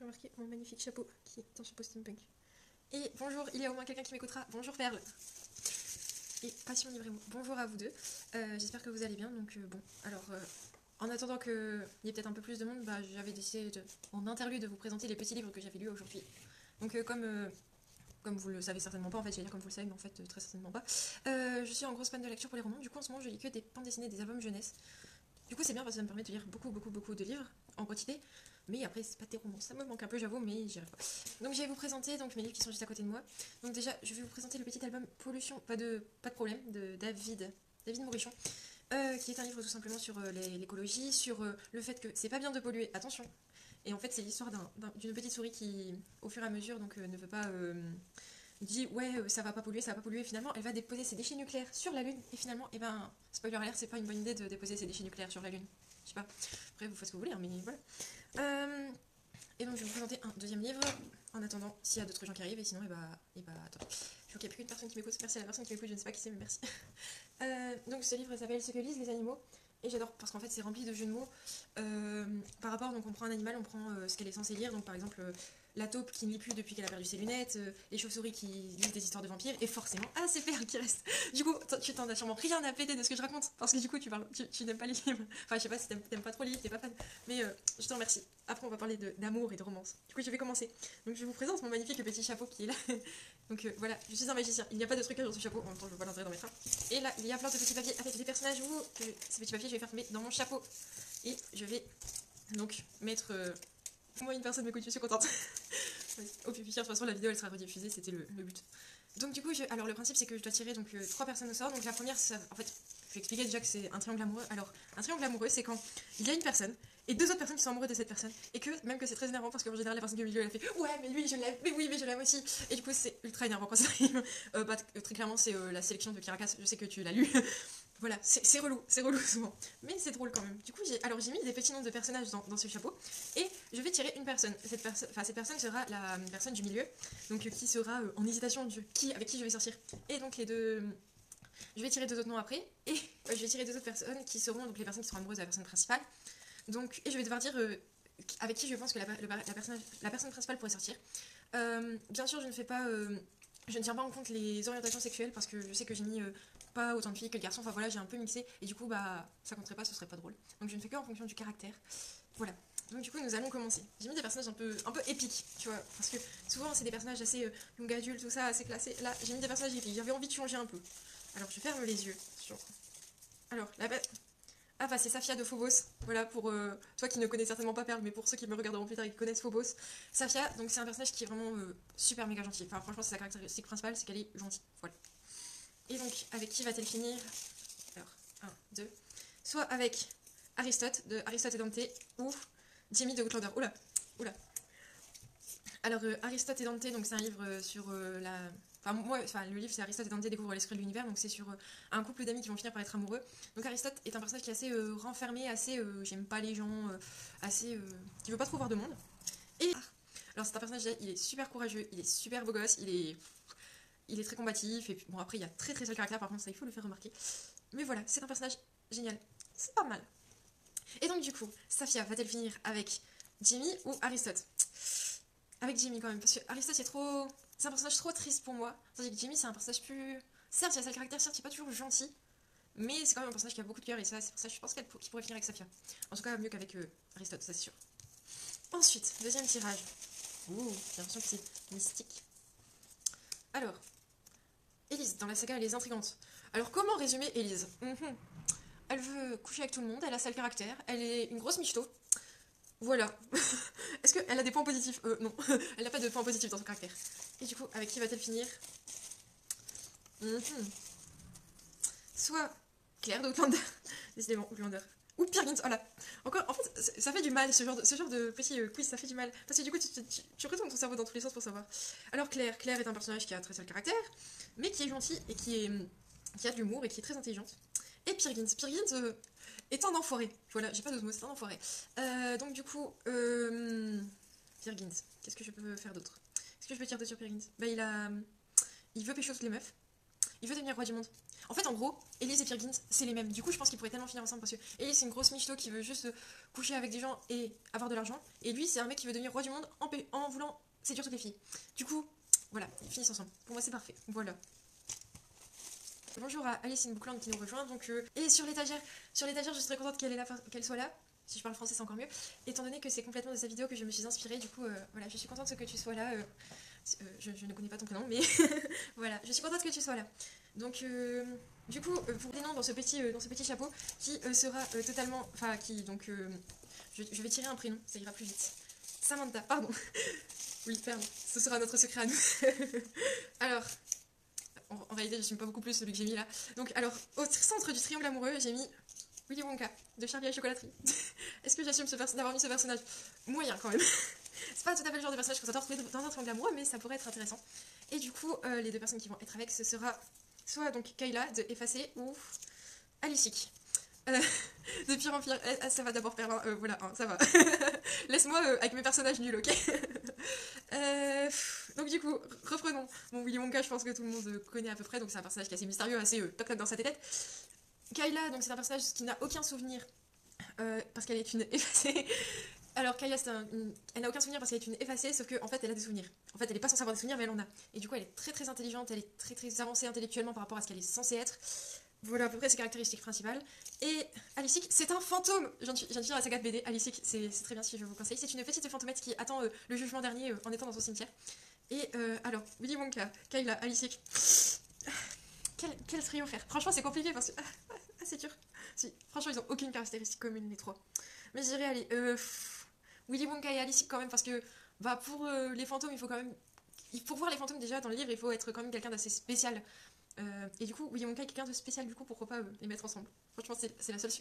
remarqué mon magnifique chapeau qui est un chapeau steampunk. Et bonjour, il y a au moins quelqu'un qui m'écoutera. Bonjour Perle. Et Passion Libre et moi. Bonjour à vous deux. J'espère que vous allez bien. Donc bon, alors en attendant qu'il y ait peut-être un peu plus de monde, j'avais décidé en interlude de vous présenter les petits livres que j'avais lus aujourd'hui. Donc comme vous le savez certainement pas, en fait, j'allais dire comme vous le savez, mais en fait, très certainement pas. Je suis en grosse fan de lecture pour les romans. Du coup, en ce moment, je lis que des bandes dessinées, des albums jeunesse. Du coup, c'est bien parce que ça me permet de lire beaucoup de livres en quantité. Mais après, c'est pas des romans. Ça me manque un peu, j'avoue, mais j'y arrive pas. Donc, je vais vous présenter mes livres qui sont juste à côté de moi. Donc, déjà, je vais vous présenter le petit album Pollution, pas de problème, de David Morichon. Qui est un livre tout simplement sur l'écologie, sur le fait que c'est pas bien de polluer, attention. Et en fait, c'est l'histoire d'une petite souris qui, au fur et à mesure, ne veut pas. Dit ouais, ça va pas polluer, finalement elle va déposer ses déchets nucléaires sur la Lune, et finalement, spoiler alert, c'est pas une bonne idée de déposer ses déchets nucléaires sur la Lune. Je sais pas, après vous faites ce que vous voulez, hein, mais voilà. Et donc je vais vous présenter un deuxième livre, en attendant s'il y a d'autres gens qui arrivent, et sinon, attends. Je vois qu'il n'y a plus qu'une personne qui m'écoute, merci à la personne qui m'écoute, je ne sais pas qui c'est, mais merci. Donc ce livre s'appelle Ce que lisent les animaux. Et j'adore parce qu'en fait c'est rempli de jeux de mots par rapport, donc on prend un animal, on prend ce qu'elle est censée lire, donc par exemple la taupe qui ne lit plus depuis qu'elle a perdu ses lunettes, les chauves-souris qui lisent des histoires de vampires, et forcément c'est Père qui reste. Du coup tu t'en as sûrement rien à péter de ce que je raconte, parce que du coup tu n'aimes pas les livres, enfin je sais pas si t'aimes pas trop les livres, t'es pas fan, mais je te remercie. Après on va parler d'amour et de romance. Du coup je vais commencer. Donc je vous présente mon magnifique petit chapeau qui est là. Donc voilà, je suis un magicien, il n'y a pas de trucage dans ce chapeau, en même temps je veux pas l'entrer dans mes trains. Et là il y a plein de petits papiers avec des personnages que ces petits papiers je vais faire tomber dans mon chapeau. Et je vais donc mettre... Moi une personne m'écoute, je suis contente. Au plus fier, de toute façon la vidéo elle sera rediffusée, c'était le but. Donc du coup, alors le principe c'est que je dois tirer donc 3 personnes au sort. Donc la première, en fait, je vais expliquer déjà que c'est un triangle amoureux. Alors un triangle amoureux c'est quand il y a une personne et deux autres personnes qui sont amoureuses de cette personne, et que même que c'est très énervant parce qu'en général la personne qui est au milieu elle fait ouais mais lui je l'aime, mais oui mais je l'aime aussi, et du coup c'est ultra énervant quand ça arrive. Très clairement c'est la sélection de Kirakas, je sais que tu l'as lu. Voilà, c'est relou souvent, mais c'est drôle quand même. Du coup j'ai mis des petits noms de personnages dans ce chapeau, et je vais tirer une personne. Cette personne sera la personne du milieu, donc qui sera en hésitation avec qui je vais sortir. Et donc je vais tirer deux autres noms après, et je vais tirer deux autres personnes qui seront donc les personnes qui seront amoureuses de la personne principale. Donc, et je vais devoir dire avec qui je pense que la personne principale pourrait sortir. Bien sûr, je ne tiens pas en compte les orientations sexuelles, parce que je sais que j'ai mis pas autant de filles que de garçons. Enfin voilà, j'ai un peu mixé, et du coup, ça compterait pas, ce serait pas drôle. Donc je ne fais que en fonction du caractère. Voilà. Donc du coup, nous allons commencer. J'ai mis des personnages un peu épiques, tu vois, parce que souvent c'est des personnages assez young adulte, tout ça, assez classés. Là, j'ai mis des personnages épiques. J'avais envie de changer un peu. Alors, je ferme les yeux. Alors, c'est Safia de Phobos. Voilà, pour toi qui ne connais certainement pas Perle, mais pour ceux qui me regarderont plus tard et qui connaissent Phobos. Safia, donc c'est un personnage qui est vraiment super méga gentil. Enfin, franchement, c'est sa caractéristique principale, c'est qu'elle est gentille. Voilà. Et donc, avec qui va-t-elle finir? Alors, 1, 2. Soit avec Aristote, de Aristote et Dante, ou Jamie de Outlander. Oula. Alors, Aristote et Dante, donc c'est un livre sur la... le livre c'est Aristote et Dante découvrent l'esprit de l'univers, donc c'est sur un couple d'amis qui vont finir par être amoureux. Donc Aristote est un personnage qui est assez renfermé, assez j'aime pas les gens, assez qui veut pas trop voir de monde. Et alors c'est un personnage, il est super courageux, il est super beau gosse, il est très combatif, et puis bon après il y a très seul caractère, par contre ça il faut le faire remarquer. Mais voilà, c'est un personnage génial, c'est pas mal. Et donc du coup, Safia va-t-elle finir avec Jimmy ou Aristote? Avec Jimmy quand même, parce que Aristote c'est un personnage trop triste pour moi. Tandis que Jimmy c'est un personnage plus... Certes il a ça le caractère, certes il est pas toujours gentil, mais c'est quand même un personnage qui a beaucoup de cœur, et ça c'est pour ça que je pense qu'il pourrait finir avec Safia. En tout cas mieux qu'avec Aristote, ça c'est sûr. Ensuite, deuxième tirage. Ouh, j'ai l'impression que c'est mystique. Alors, Élise, dans la saga elle est intrigante. Alors comment résumer Élise? Elle veut coucher avec tout le monde, elle a ça le caractère, elle est une grosse michto. Voilà. Est-ce qu'elle a des points positifs? Non. Elle n'a pas de points positifs dans son caractère. Et du coup, avec qui va-t-elle finir? Soit Claire de Outlander. Décidément, Outlander. Ou Peer Gynt, voilà. Encore, en fait, ça fait du mal, ce genre de petit quiz, ça fait du mal. Parce que du coup, tu retournes ton cerveau dans tous les sens pour savoir. Alors Claire est un personnage qui a très seul caractère, mais qui est gentil, et qui a de l'humour, et qui est très intelligente. Et Peer Gynt est un enfoiré. Voilà, j'ai pas d'autres mots, c'est un enfoiré. Donc du coup, Peer Gynt, qu'est-ce que je peux faire d'autre? Est-ce que je peux dire d'autre sur Peer Gynt? Il veut pécho toutes les meufs. Il veut devenir roi du monde. En fait, en gros, Elise et Peer Gynt, c'est les mêmes. Du coup, je pense qu'ils pourraient tellement finir ensemble parce que Elise, c'est une grosse michto qui veut juste coucher avec des gens et avoir de l'argent. Et lui, c'est un mec qui veut devenir roi du monde en voulant séduire toutes les filles. Du coup, voilà, ils finissent ensemble. Pour moi, c'est parfait. Voilà. Bonjour à Alice in Bookland qui nous rejoint. Donc, et sur l'étagère, je suis très contente qu'elle soit là. Si je parle français, c'est encore mieux. Étant donné que c'est complètement de sa vidéo que je me suis inspirée, du coup, voilà, je suis contente que tu sois là. Je ne connais pas ton prénom, mais voilà, je suis contente que tu sois là. Donc, du coup, pour des noms dans ce petit chapeau qui sera totalement. Enfin, qui, donc, je vais tirer un prénom, ça ira plus vite. Samantha, pardon. Oui, ferme, ce sera notre secret à nous. Alors. En réalité, je n'assume pas beaucoup plus celui que j'ai mis là. Donc, alors, au centre du triangle amoureux, j'ai mis Willy Wonka de Charlie et la chocolaterie. Est-ce que j'assume d'avoir mis ce personnage? Moyen quand même. C'est pas tout à fait le genre de personnage qu'on s'attend à trouver dans un triangle amoureux, mais ça pourrait être intéressant. Et du coup, les deux personnes qui vont être avec, ce sera soit donc Kayla de Effacé ou Alycic. De pire en pire. Ça va d'abord Perlin, voilà, hein, ça va. Laisse-moi avec mes personnages nuls, ok. Donc du coup, reprenons. Bon, Willy Wonka, je pense que tout le monde connaît à peu près, donc c'est un personnage qui est assez mystérieux, assez toc toc dans sa tête. Kayla, donc c'est un personnage qui n'a aucun souvenir, parce qu'elle est une effacée. Alors Kayla, elle n'a aucun souvenir parce qu'elle est une effacée, sauf qu'en fait elle a des souvenirs. En fait elle n'est pas censée avoir des souvenirs, mais elle en a. Et du coup elle est très très intelligente, elle est très très avancée intellectuellement par rapport à ce qu'elle est censée être. Voilà à peu près ses caractéristiques principales. Et Alycic, c'est un fantôme. Je viens de finir la saga de BD. Alycic, c'est très bien si je vous conseille. C'est une petite fantomette qui attend le jugement dernier en étant dans son cimetière. Et alors, Willy Wonka, Kayla, Alycic. Quel trio faire? Franchement, c'est compliqué parce que. C'est dur. Si, franchement, ils ont aucune caractéristique commune, les trois. Mais je dirais, allez, Willy Wonka et Alycic quand même, parce que bah, pour les fantômes, il faut quand même. Pour voir les fantômes déjà dans le livre, il faut être quand même quelqu'un d'assez spécial. Et du coup, Willy Wonka est quelqu'un de spécial, du coup, pourquoi pas les mettre ensemble? Franchement, c'est la seule.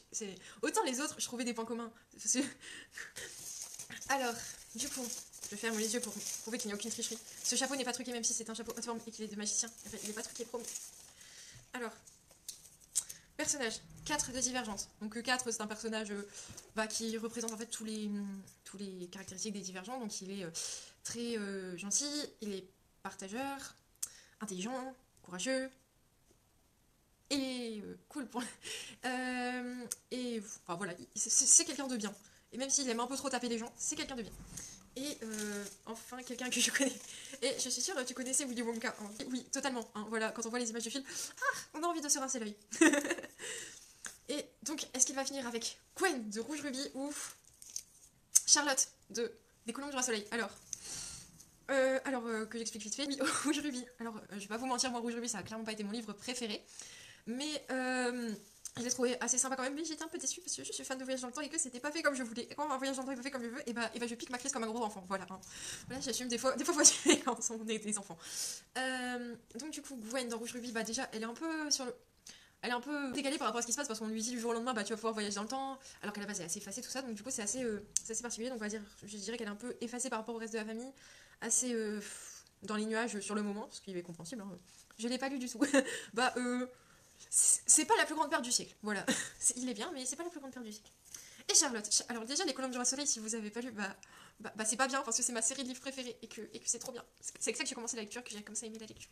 Autant les autres, je trouvais des points communs. Alors, du coup, je ferme les yeux pour prouver qu'il n'y a aucune tricherie. Ce chapeau n'est pas truqué, même si c'est un chapeau haute forme et qu'il est de magicien. Enfin, il n'est pas truqué, promis. Alors, personnage 4 de Divergente. Donc 4, c'est un personnage qui représente en fait tous les caractéristiques des Divergents. Donc il est très gentil, il est partageur, intelligent, courageux, et cool pour... et enfin, voilà, c'est quelqu'un de bien. Et même s'il aime un peu trop taper les gens, c'est quelqu'un de bien. Et enfin, quelqu'un que je connais. Et je suis sûre que tu connaissais Willy Wonka. Hein. Oui, totalement. Hein, voilà, quand on voit les images du film, on a envie de se rincer l'œil. Et donc, est-ce qu'il va finir avec Gwen de Rouge Ruby ou Charlotte des Colombes du Roi Soleil? Alors, que j'explique vite fait. Oui, Rouge Ruby. Alors, je vais pas vous mentir, moi, Rouge Ruby, ça a clairement pas été mon livre préféré. Mais je l'ai trouvé assez sympa quand même. Mais j'étais un peu déçue parce que je suis fan de Voyage dans le temps et que c'était pas fait comme je voulais. Et quand un Voyage dans le temps est pas fait comme je veux, et bah je pique ma crise comme un gros enfant. Voilà. Hein. Voilà, j'assume des fois faut assumer quand on est des enfants. Donc, du coup, Gwen dans Rouge Ruby, bah déjà, elle est un peu sur le. Elle est un peu décalée par rapport à ce qui se passe parce qu'on lui dit du jour au lendemain, bah tu vas pouvoir voyager dans le temps, alors qu'à la base elle est assez effacée, tout ça. Donc, du coup, c'est assez particulier. Donc, je dirais qu'elle est un peu effacée par rapport au reste de la famille, assez dans les nuages sur le moment, ce qui est compréhensible. Hein. Je l'ai pas lu du tout. C'est pas la plus grande perte du siècle, voilà. Il est bien, mais c'est pas la plus grande perte du siècle. Et Charlotte. Alors déjà, les Colombes du Roi Soleil, si vous avez pas lu, bah c'est pas bien parce que c'est ma série de livres préférée et que c'est trop bien. C'est avec ça que j'ai commencé la lecture, que j'ai comme ça aimé la lecture.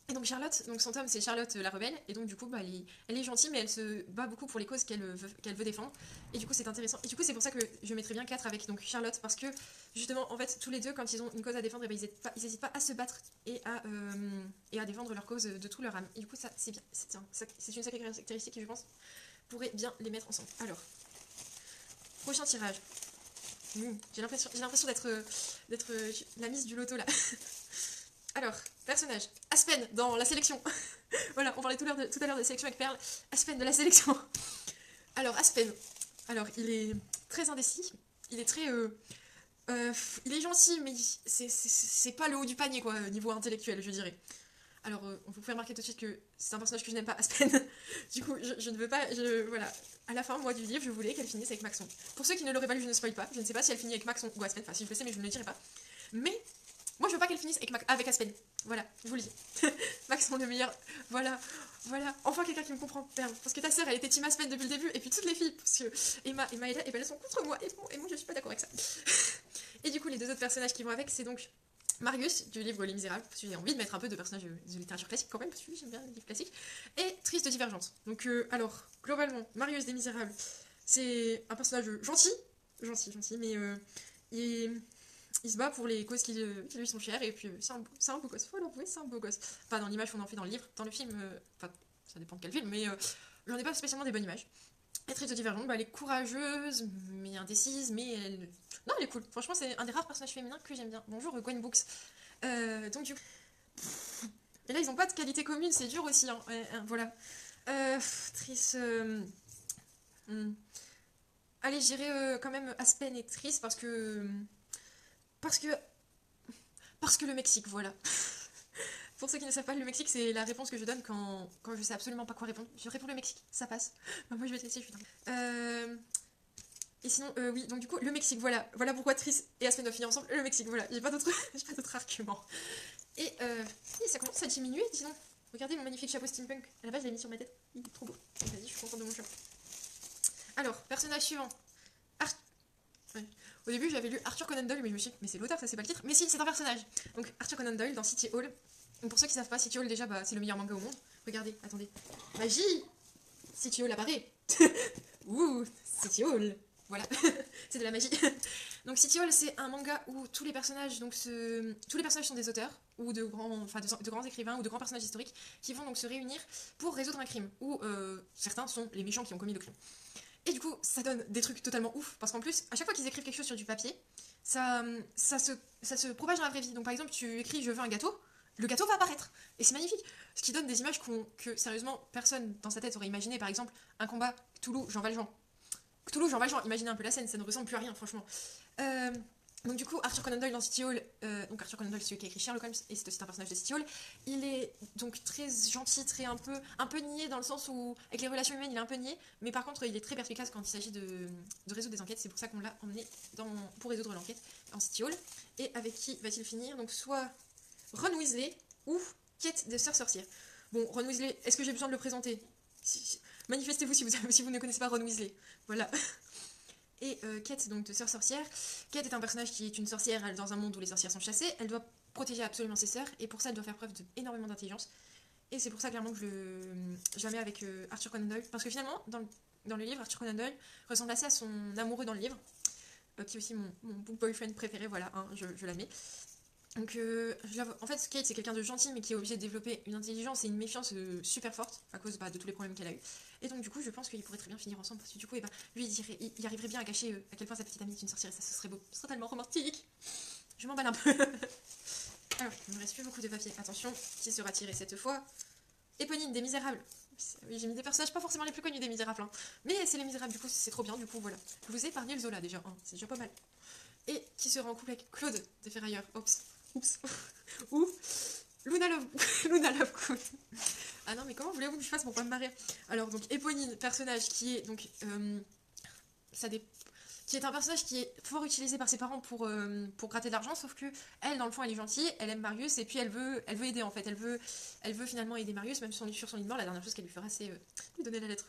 Et donc Charlotte, donc son tome c'est Charlotte la rebelle, et donc du coup elle est gentille mais elle se bat beaucoup pour les causes qu'elle veut défendre, et du coup c'est intéressant, et du coup c'est pour ça que je mettrais bien 4 avec donc Charlotte, parce que justement en fait tous les deux quand ils ont une cause à défendre, et ben, ils hésitent pas à se battre et à défendre leur cause de tout leur âme, et du coup ça c'est bien, c'est une sacrée caractéristique qui je pense pourrait bien les mettre ensemble. Alors, prochain tirage. J'ai l'impression d'être la mise du loto là. Alors, personnage, Aspen dans la sélection. Voilà, on parlait tout à l'heure de sélection avec Perle. Aspen de la sélection. Alors, Aspen. Alors, il est très indécis. Il est très... il est gentil, mais c'est pas le haut du panier, quoi, niveau intellectuel, je dirais. Alors, on vous fait remarquer tout de suite que c'est un personnage que je n'aime pas, Aspen. Du coup, je ne veux pas... voilà. À la fin, moi, du livre, je voulais qu'elle finisse avec Maxon. Pour ceux qui ne l'auraient pas lu, je ne spoil pas. Je ne sais pas si elle finit avec Maxon ou Aspen. Enfin, si je le sais, mais je ne le dirai pas. Mais... moi, je veux pas qu'elle finisse avec Aspen. Voilà, je vous le dis. Maxon le meilleur. Voilà. Enfin, quelqu'un qui me comprend. Merde. Parce que ta sœur, elle était team Aspen depuis le début. Et puis toutes les filles, parce que Emma et Maëla, elles sont contre moi. Et moi, je suis pas d'accord avec ça. Et du coup, les deux autres personnages qui vont avec, c'est donc Marius, du livre Les Misérables, parce que j'ai envie de mettre un peu de personnages de littérature classique quand même, parce que j'aime bien les livres classiques. Et Triste de Divergente. Donc, alors, globalement, Marius des Misérables, c'est un personnage gentil, mais il se bat pour les causes qui lui sont chères, et puis c'est un beau gosse, faut l'avouer, c'est un beau gosse. Enfin, dans l'image qu'on en fait dans le livre, dans le film, enfin, ça dépend de quel film, mais j'en ai pas spécialement des bonnes images. Et Triste de Divergente, bah, elle est courageuse, mais indécise, mais elle... Non, elle est cool. Franchement, c'est un des rares personnages féminins que j'aime bien. Bonjour, Gwen Books. Donc, du coup... Et là, ils ont pas de qualité commune, c'est dur aussi, hein. Voilà. Triste... Allez, je dirais quand même Aspen et Triste, parce que... Parce que... Parce que le Mexique, voilà. Pour ceux qui ne savent pas, le Mexique, c'est la réponse que je donne quand je sais absolument pas quoi répondre. Je réponds le Mexique, ça passe. Bah, moi, je vais te laisser, je suis dingue. Et sinon, oui, donc du coup, le Mexique, voilà. Voilà pourquoi Triss et Aspen doivent finir ensemble. Le Mexique, voilà. J'ai pas d'autres arguments. Et ça commence à diminuer, disons. Regardez mon magnifique chapeau steampunk. À la base, je l'ai mis sur ma tête. Il est trop beau. Vas-y, je suis contente de mon chapeau. Alors, personnage suivant. Ouais. Au début, j'avais lu Arthur Conan Doyle, mais je me suis dit, mais c'est l'auteur, ça, c'est pas le titre. Mais si, c'est un personnage. Donc, Arthur Conan Doyle dans City Hall. Donc, pour ceux qui savent pas, City Hall, déjà, bah, c'est le meilleur manga au monde. Regardez, attendez. Magie! City Hall apparaît. Ouh, City Hall. Voilà, c'est de la magie. Donc City Hall, c'est un manga où tous les personnages, tous les personnages sont des auteurs ou de grands écrivains ou de grands personnages historiques qui vont donc se réunir pour résoudre un crime. Ou certains sont les méchants qui ont commis le crime. Et du coup, ça donne des trucs totalement ouf parce qu'en plus, à chaque fois qu'ils écrivent quelque chose sur du papier, ça se propage dans la vraie vie. Donc par exemple, tu écris je veux un gâteau, le gâteau va apparaître. Et c'est magnifique. Ce qui donne des images que sérieusement personne dans sa tête aurait imaginé. Par exemple, un combat Cthulhu, Jean Valjean. Cthulhu, Jean Valjean, imaginez un peu la scène, ça ne ressemble plus à rien, franchement. Donc du coup, Arthur Conan Doyle dans City Hall, donc Arthur Conan Doyle, c'est celui qui a écrit Sherlock Holmes, et c'est aussi un personnage de City Hall. Il est donc très gentil, très un peu niais dans le sens où, avec les relations humaines, il est un peu niais, mais par contre, il est très perspicace quand il s'agit de résoudre des enquêtes. C'est pour ça qu'on l'a emmené pour résoudre l'enquête en City Hall. Et avec qui va-t-il finir? Donc soit Ron Weasley ou Kate des Sœurs Sorcières. Bon, Ron Weasley, est-ce que j'ai besoin de le présenter? Manifestez-vous si vous ne connaissez pas Ron Weasley. Voilà. Et Kate, donc de Sœur Sorcière. Kate est un personnage qui est une sorcière dans un monde où les sorcières sont chassées. Elle doit protéger absolument ses sœurs, et pour ça, elle doit faire preuve d'énormément d'intelligence. Et c'est pour ça, clairement, que je la mets avec Arthur Conan Doyle. Parce que finalement, dans le livre, Arthur Conan Doyle ressemble assez à son amoureux dans le livre, qui est aussi mon book boyfriend préféré, voilà, hein, je la mets. Donc, en fait, Kate, c'est quelqu'un de gentil, mais qui est obligé de développer une intelligence et une méfiance super forte à cause de tous les problèmes qu'elle a eu. Et donc, du coup, je pense qu'ils pourraient très bien finir ensemble, parce que du coup, lui, il arriverait bien à cacher à quel point sa petite amie est une sorcière, et ça, ce serait beau. Ce serait tellement romantique. Je m'emballe un peu. Alors, il ne me reste plus beaucoup de papier. Attention, qui sera tiré cette fois? Éponine des Misérables. Oui, j'ai mis des personnages pas forcément les plus connus des Misérables, hein. Mais c'est les Misérables, du coup, c'est trop bien, du coup, voilà. Je vous ai épargné le Zola déjà, hein. C'est déjà pas mal. Et qui sera en couple avec Claude des Ferrailleurs. Oups. Ou Luna Lovegood. Ah non, mais comment voulez-vous que je fasse pour pas me marrer? Alors, donc, Éponine, personnage qui est donc. Qui est un personnage qui est fort utilisé par ses parents pour gratter de l'argent, sauf que elle, dans le fond, elle est gentille, elle aime Marius, et puis elle veut aider en fait. Elle veut finalement aider Marius, même sur son lit de mort. La dernière chose qu'elle lui fera, c'est lui donner la lettre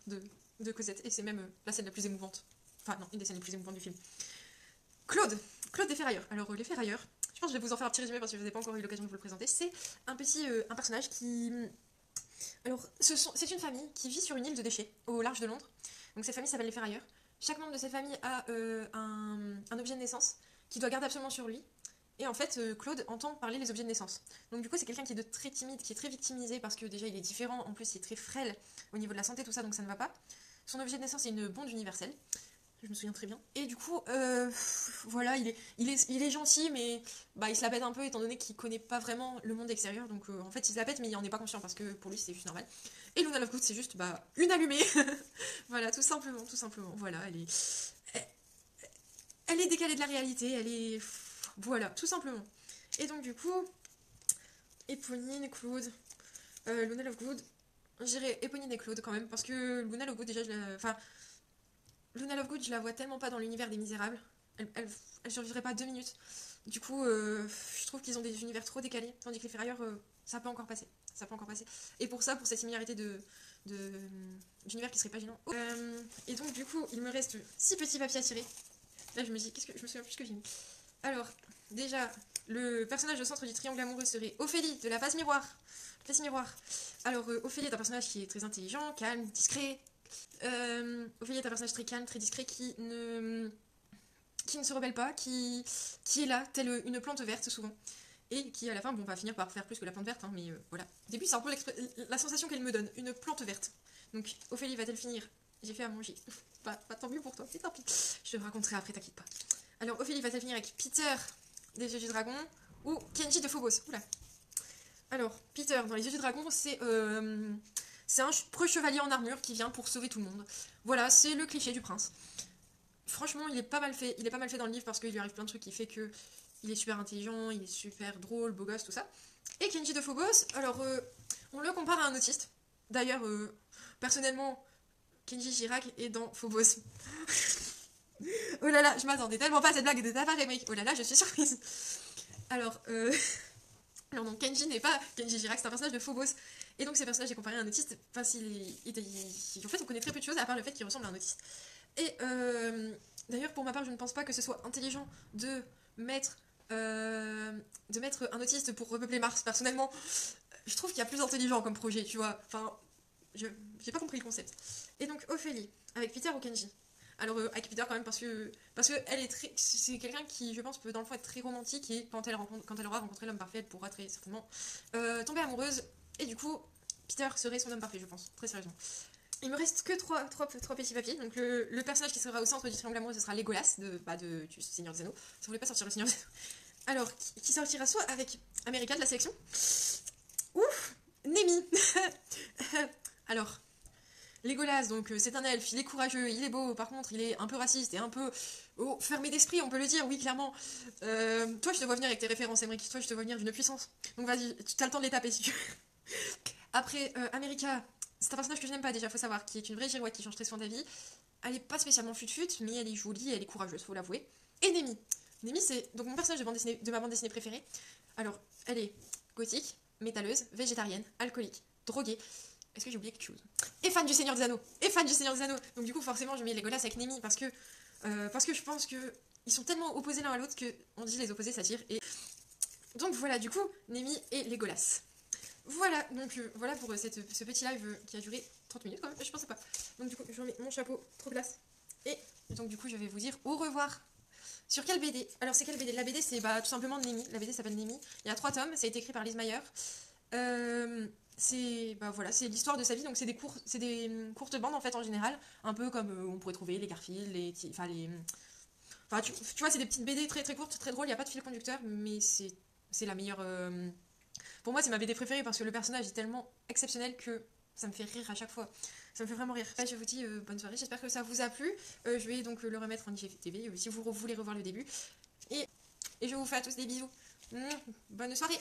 de Cosette. Et c'est même la scène la plus émouvante. Enfin, non, une des scènes les plus émouvantes du film. Claude des Ferrailleurs. Alors, les Ferrailleurs. Je pense que je vais vous en faire un petit résumé parce que je n'ai pas encore eu l'occasion de vous le présenter. C'est un personnage qui... Alors, c'est une famille qui vit sur une île de déchets au large de Londres. Donc cette famille s'appelle les Ferrailleurs. Chaque membre de cette famille a un objet de naissance qu'il doit garder absolument sur lui. Et en fait, Claude entend parler les objets de naissance. Donc du coup, c'est quelqu'un qui est très timide, qui est très victimisé parce que déjà il est différent. En plus, il est très frêle au niveau de la santé, tout ça, donc ça ne va pas. Son objet de naissance est une bonde universelle. Je me souviens très bien. Et du coup, voilà, il est gentil, mais bah, il se la pète un peu étant donné qu'il connaît pas vraiment le monde extérieur. Donc en fait, il se la pète, mais il en est pas conscient parce que pour lui, c'est juste normal. Et Luna Lovegood, c'est juste une allumée. Voilà, tout simplement. Voilà, elle est décalée de la réalité. Elle est. Voilà, tout simplement. Et donc, du coup, Éponine, Claude, Luna Lovegood. Je dirais Éponine et Claude quand même, parce que Luna Lovegood, déjà, Luna Lovegood, je la vois tellement pas dans l'univers des Misérables. Elle survivrait pas 2 minutes. Du coup, je trouve qu'ils ont des univers trop décalés. Tandis que les Ferrailleurs, ça peut encore passer. Et pour cette similarité d'univers qui serait pas gênant. Et donc, du coup, il me reste 6 petits papiers à tirer. Là, je me dis, je me souviens plus ce que j'ai mis. Alors, déjà, le personnage au centre du triangle amoureux serait Ophélie de la vase miroir. Vase miroir. Alors, Ophélie est un personnage qui est très intelligent, calme, discret. Ophélie est un personnage très calme, très discret, qui ne se rebelle pas, qui est là, telle une plante verte souvent. Et qui à la fin, bon, va finir par faire plus que la plante verte, hein, mais voilà. Au début, c'est un peu la sensation qu'elle me donne, une plante verte. Donc, Ophélie va-t-elle finir? J'ai fait à manger. Pas tant mieux pour toi, mais tant pis. Je te le raconterai après, t'inquiète pas. Alors, Ophélie va-t-elle finir avec Peter des Yeux du Dragon ou Kenji de Phobos? Oula. Alors, Peter dans les Yeux du Dragon, c'est un preux chevalier en armure qui vient pour sauver tout le monde. Voilà, c'est le cliché du prince. Franchement, il est pas mal fait. Il est pas mal fait dans le livre parce qu'il lui arrive plein de trucs qui fait que il est super intelligent, il est super drôle, beau gosse, tout ça. Et Kenji de Phobos, alors on le compare à un autiste. D'ailleurs, personnellement, Kenji Girac est dans Phobos. Oh là là, je m'attendais tellement pas à cette blague de ta part, mec. Oh là là, je suis surprise. Alors, alors non, Kenji n'est pas Kenji Girac, c'est un personnage de Phobos. Et donc, ces personnages est comparé à un autiste. Enfin, en fait, on connaît très peu de choses à part le fait qu'il ressemble à un autiste. Et d'ailleurs, pour ma part, je ne pense pas que ce soit intelligent de mettre un autiste pour repeupler Mars. Personnellement, je trouve qu'il y a plus intelligent comme projet, tu vois. Enfin, j'ai pas compris le concept. Et donc, Ophélie, avec Peter ou Kenji? Alors, avec Peter quand même, parce que elle est c'est quelqu'un qui, je pense, peut dans le fond être très romantique, et quand elle aura rencontré l'homme parfait, elle pourra très certainement tomber amoureuse. Et du coup, Peter serait son homme parfait, je pense, très sérieusement. Il me reste que trois petits papiers. Donc le personnage qui sera au centre du triangle amoureux, ce sera Legolas du Seigneur des Anneaux. Ça voulait pas sortir le Seigneur des Anneaux. Alors, qui sortira soit avec America de la sélection. Ouf, Nemi. Alors, Legolas, donc c'est un elfe, il est courageux, il est beau, par contre il est un peu raciste et un peu fermé d'esprit, on peut le dire, oui, clairement. Toi, je te vois venir avec tes références, Emmerich, toi, je te vois venir d'une puissance. Donc vas-y, tu as le temps de les taper si tu veux. Après, America, c'est un personnage que je n'aime pas déjà, faut savoir, qui est une vraie girouette qui change très soin d'avis. Elle est pas spécialement fut-fut, mais elle est jolie, elle est courageuse, faut l'avouer. Et Nemi. Nemi, c'est donc mon personnage de ma bande dessinée préférée. Alors, elle est gothique, métalleuse, végétarienne, alcoolique, droguée. Est-ce que j'ai oublié quelque chose? Et fan du Seigneur des Anneaux. Donc du coup, forcément, je mets Legolas avec Nemi parce que je pense que ils sont tellement opposés l'un à l'autre que on dit les opposés s'attirent. Et donc voilà, du coup, Nemi et Legolas. Voilà, donc voilà pour ce petit live qui a duré 30 minutes quand même, je pensais pas. Donc du coup, je remets mon chapeau, trop classe. Et donc du coup, je vais vous dire au revoir. Sur quelle BD? Alors c'est quelle BD? La BD c'est tout simplement Nemi. La BD s'appelle Nemi. Il y a 3 tomes, ça a été écrit par Liz Meyer. C'est l'histoire de sa vie, donc c'est des courtes bandes en fait en général, un peu comme on pourrait trouver les Garfield, tu vois, c'est des petites BD très très courtes, très drôles, il n'y a pas de fil conducteur, mais c'est la meilleure. Pour moi, c'est ma BD préférée parce que le personnage est tellement exceptionnel que ça me fait rire à chaque fois. Ça me fait vraiment rire. Je vous dis bonne soirée, j'espère que ça vous a plu. Je vais donc le remettre en IGTV si vous voulez revoir le début. Et je vous fais à tous des bisous. Bonne soirée.